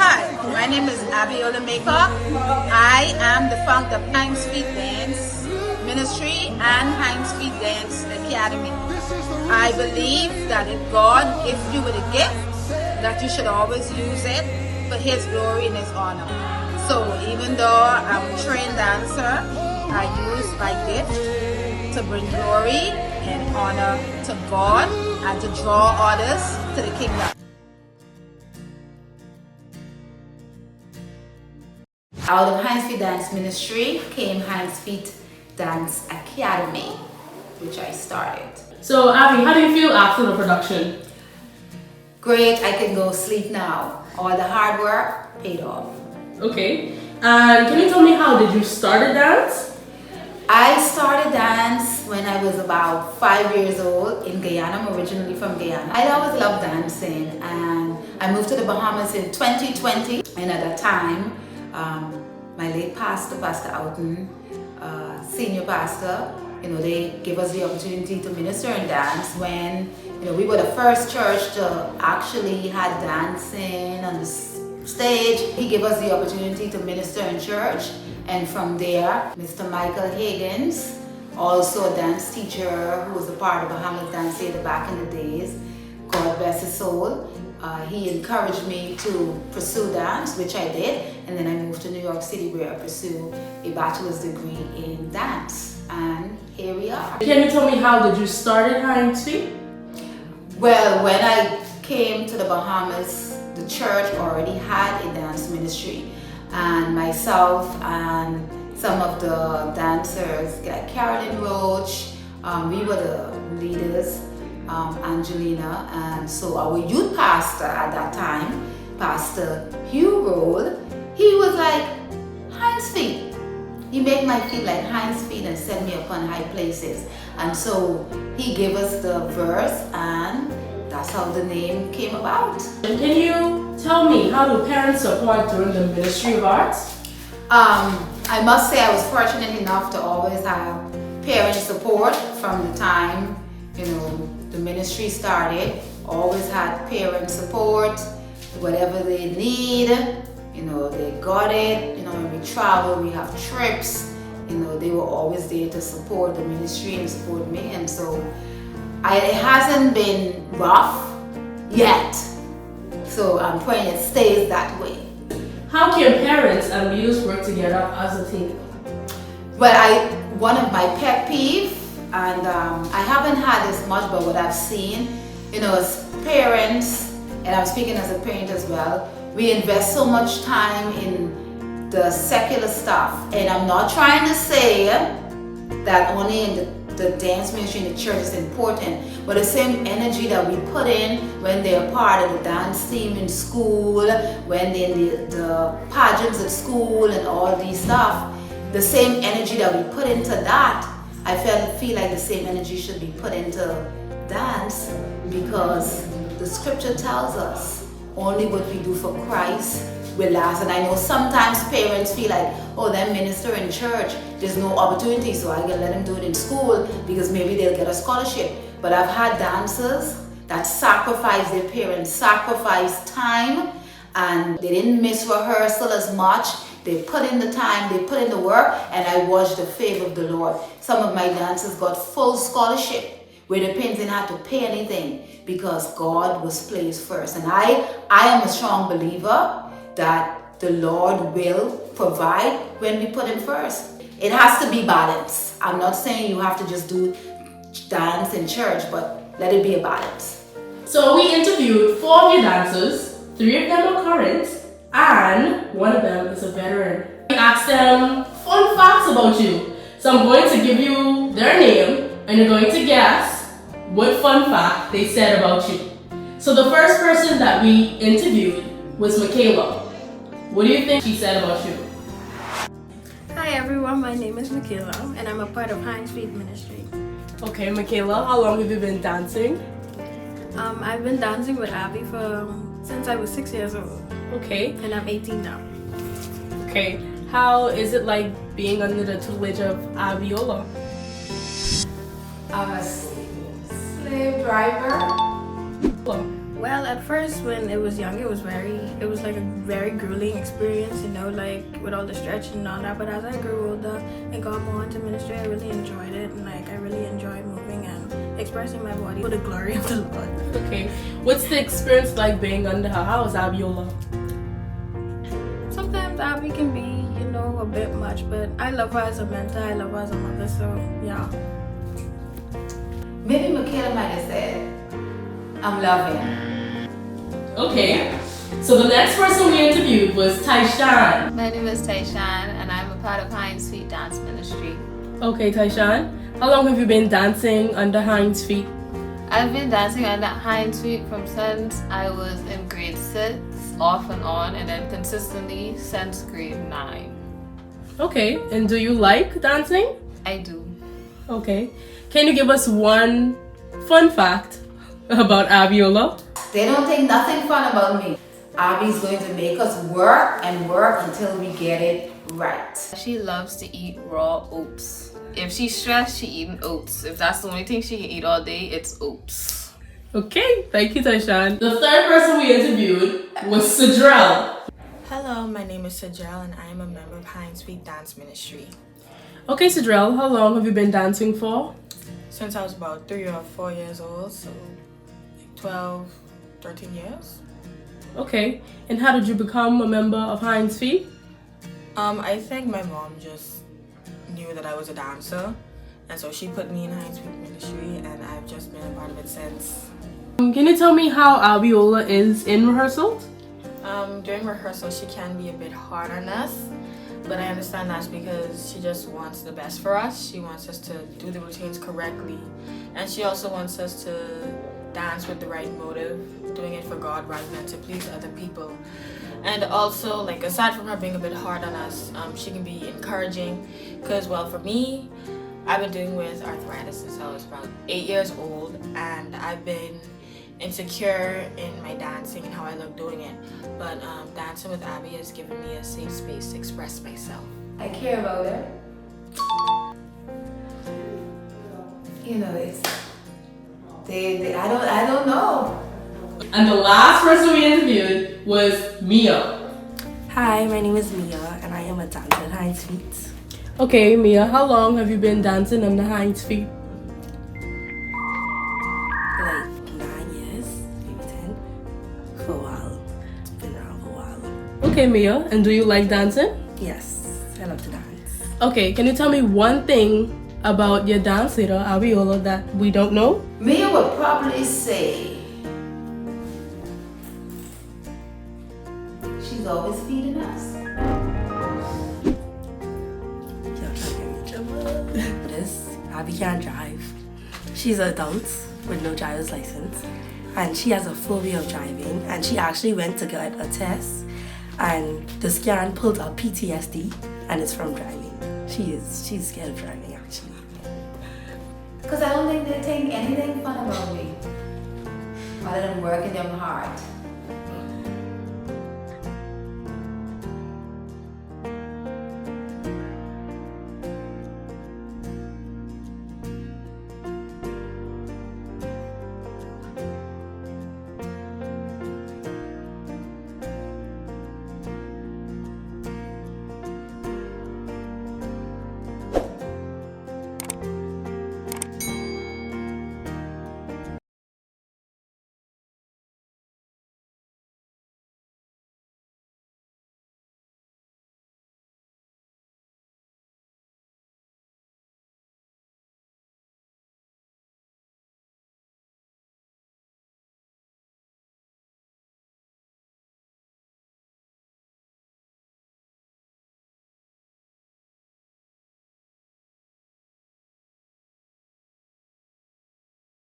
Hi, my name is Abiola Maycock. I am the founder of Hinds Feet Dance Ministry and Hinds Feet Dance Academy. I believe that if God gives you a gift, that you should always use it for His glory and His honor. So even though I'm a trained dancer, I use my gift to bring glory and honor to God and to draw others to the kingdom. Out of Hinds Feet Dance Ministry came Hinds Feet Dance Academy, which I started. So Abby, how do you feel after the production? Great, I can go sleep now. All the hard work paid off. Okay, and can you tell me how did you start a dance? I started dance when I was about 5 years old in Guyana. I'm originally from Guyana. I always loved dancing, and I moved to the Bahamas in 2020. And at that time, my late pastor, Pastor Oughton, senior pastor, they gave us the opportunity to minister and dance when, we were the first church to actually had dancing on the stage. He gave us the opportunity to minister in church, and from there, Mr. Michael Higgins, also a dance teacher who was a part of Bahamas Dance Theater back in the days, God bless his soul. He encouraged me to pursue dance, which I did, and then I moved to New York City where I pursued a bachelor's degree in dance, and here we are. Can you tell me how did you start at Hinds Feet? Well, when I came to the Bahamas, the church already had a dance ministry, and myself and some of the dancers, like Carolyn Roach, we were the leaders. Angelina, and so our youth pastor at that time, Pastor Hugh Roll, he was like, Hinds Feet. He made my feet like Hinds Feet and set me upon high places. And so he gave us the verse, and that's how the name came about. And can you tell me, how do parents support during the Ministry of Arts? I must say I was fortunate enough to always have parent support from the time, the ministry started. Always had parent support, whatever they need, they got it. When we travel, we have trips, they were always there to support the ministry and support me. And so it hasn't been rough yet. So I'm praying it stays that way. How can parents and leaders work together as a team? Well, one of my pet peeves, and I haven't had this much, but what I've seen, as parents, and I'm speaking as a parent as well, we invest so much time in the secular stuff. And I'm not trying to say that only in the dance ministry in the church is important, but the same energy that we put in when they're part of the dance team in school, when they're in the pageants at school and all these stuff, the same energy that we put into that, I feel like the same energy should be put into dance, because the scripture tells us only what we do for Christ will last. And I know sometimes parents feel like, oh, they minister in church, there's no opportunity, so I can let them do it in school because maybe they'll get a scholarship. But I've had dancers that sacrificed, their parents sacrificed time, and they didn't miss rehearsal as much. They put in the time, they put in the work, and I watched the favor of the Lord. Some of my dancers got full scholarship where the parents didn't have to pay anything because God was placed first. And I am a strong believer that the Lord will provide when we put Him first. It has to be balanced. I'm not saying you have to just do dance in church, but let it be a balance. So we interviewed 4 of your dancers, 3 of them are current, and 1 of them is a veteran. We asked them fun facts about you. So I'm going to give you their name, and you're going to guess what fun fact they said about you. So the first person that we interviewed was Michaela. What do you think she said about you? Hi everyone, my name is Michaela, and I'm a part of Hinds Feet Ministry. Okay, Michaela, how long have you been dancing? I've been dancing with Abby since I was 6 years old. Okay. And I'm 18 now. Okay. How is it like being under the tutelage of Abiola? I'm a slave driver. Well, at first when it was young, it was like a very grueling experience, like with all the stretching and all that. But as I grew older and got more into ministry, I really enjoyed it, and I really enjoyed moving and expressing my body for the glory of the Lord. Okay. What's the experience like being under her? How is Abiola? Sometimes Abby can be, a bit much, but I love her as a mentor, I love her as a mother, so yeah. Maybe Michaela might have said, I'm loving. Okay. So the next person we interviewed was Taishan. My name is Taishan and I'm a part of Hind's Feet Dance Ministry. Okay, Taishan. How long have you been dancing under Hind's Feet? I've been dancing under Hind's Feet since I was in grade 6, off and on, and then consistently since grade 9. Okay, and do you like dancing? I do. Okay. Can you give us one fun fact about Abiola? They don't think nothing fun about me. Abby's going to make us work and work until we get it right. She loves to eat raw oats. If she's stressed, she eating oats. If that's the only thing she can eat all day, it's oats. Okay, thank you, Taishan. The third person we interviewed was Sidrel. Hello, my name is Sajel and I am a member of Hind's Feet Dance Ministry. Okay, Sidrel, how long have you been dancing for? Since I was about 3 or 4 years old, so 12, 13 years. Okay, and how did you become a member of Hind's Feet? I think my mom just knew that I was a dancer, and so she put me in Hind's Feet Ministry, and I've just been a part of it since. Can you tell me how Abiola is in rehearsals? During rehearsal, she can be a bit hard on us, but I understand that's because she just wants the best for us. She wants us to do the routines correctly, and she also wants us to dance with the right motive, doing it for God rather than to please other people. And also, aside from her being a bit hard on us, she can be encouraging, because, for me, I've been dealing with arthritis since I was about 8 years old, and I've been insecure in my dancing and how I look doing it. But dancing with Abby has given me a safe space to express myself. I care about her. I don't know. And the last person we interviewed was Mia. Hi, my name is Mia and I am a dancer at Hind's Feet. Okay, Mia, how long have you been dancing under Hind's Feet? Like 9 years, maybe 10. For a while. Been around for a while. Okay, Mia, and do you like dancing? Yes, I love to dance. Okay, can you tell me one thing about your dance leader, Abiola, that we don't know? Mia would probably say, she's always feeding us. Y'all trying to get me in trouble. This, Abby can't drive. She's an adult with no driver's license. And she has a phobia of driving. And she actually went to get a test. And the scan pulled up PTSD. And it's from driving. She's scared of driving, actually. Because I don't think they think anything fun about me other than working them hard.